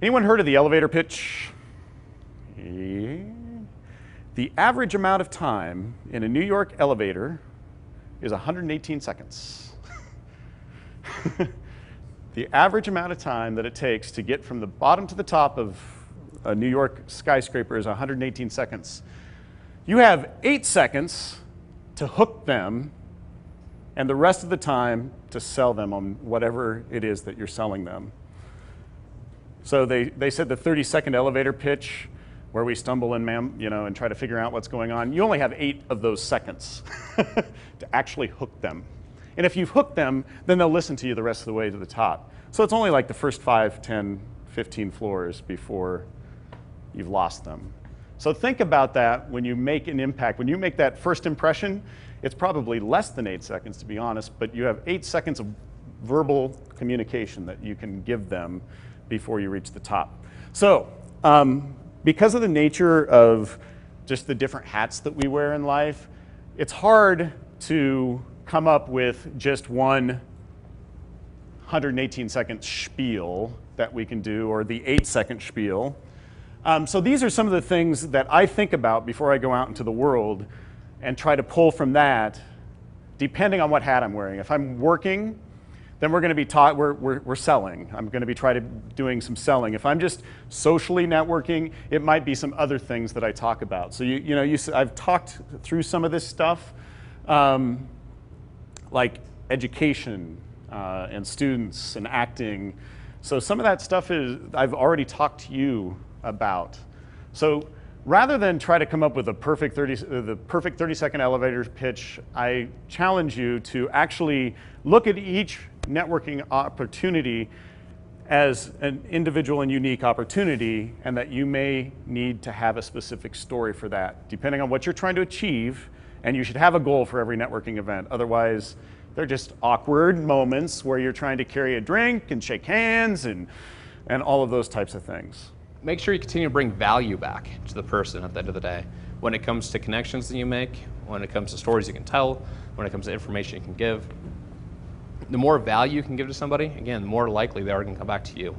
Anyone heard of the elevator pitch? Yeah. The average amount of time in a New York elevator is 118 seconds. The average amount of time that it takes to get from the bottom to the top of a New York skyscraper is 118 seconds. You have 8 seconds to hook them, and the rest of the time to sell them on whatever it is that you're selling them. So they said the 30-second elevator pitch, where we stumble and and try to figure out what's going on, you only have 8 of those seconds to actually hook them. And if you've hooked them, then they'll listen to you the rest of the way to the top. So it's only like the first 5, 10, 15 floors before you've lost them. So think about that when you make an impact. When you make that first impression, it's probably less than 8 seconds, to be honest, but you have 8 seconds of verbal communication that you can give them before you reach the top. So because of the nature of just the different hats that we wear in life, it's hard to come up with just one 118-second spiel that we can do, or the 8-second spiel. So these are some of the things that I think about before I go out into the world and try to pull from that, depending on what hat I'm wearing. If I'm working, then we're going to be we're selling. I'm going to be doing some selling. If I'm just socially networking, it might be some other things that I talk about. So I've talked through some of this stuff, like education and students and acting. So some of that stuff I've already talked to you about. So rather than try to come up with the perfect 30-second elevator pitch, I challenge you to actually look at each networking opportunity as an individual and unique opportunity, and that you may need to have a specific story for that, depending on what you're trying to achieve, and you should have a goal for every networking event. Otherwise, they're just awkward moments where you're trying to carry a drink and shake hands and all of those types of things. Make sure you continue to bring value back to the person at the end of the day. When it comes to connections that you make, when it comes to stories you can tell, when it comes to information you can give, the more value you can give to somebody, again, the more likely they are going to come back to you.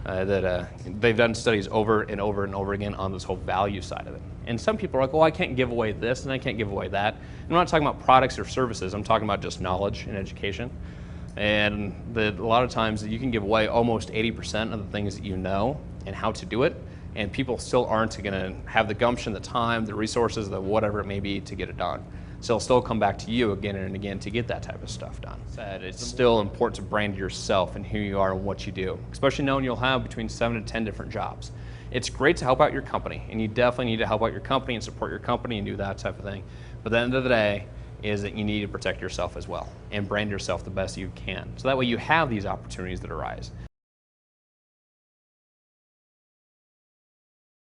They've done studies over and over and over again on this whole value side of it. And some people are like, well, I can't give away this and I can't give away that. And I'm not talking about products or services, I'm talking about just knowledge and education. And a lot of times you can give away almost 80% of the things that you know and how to do it, and people still aren't going to have the gumption, the time, the resources, the whatever it may be to get it done. So they'll still come back to you again and again to get that type of stuff done. It's still important to brand yourself and who you are and what you do, especially knowing you'll have between 7 to 10 different jobs. It's great to help out your company, and you definitely need to help out your company and support your company and do that type of thing. But at the end of the day is that you need to protect yourself as well and brand yourself the best you can. So that way you have these opportunities that arise.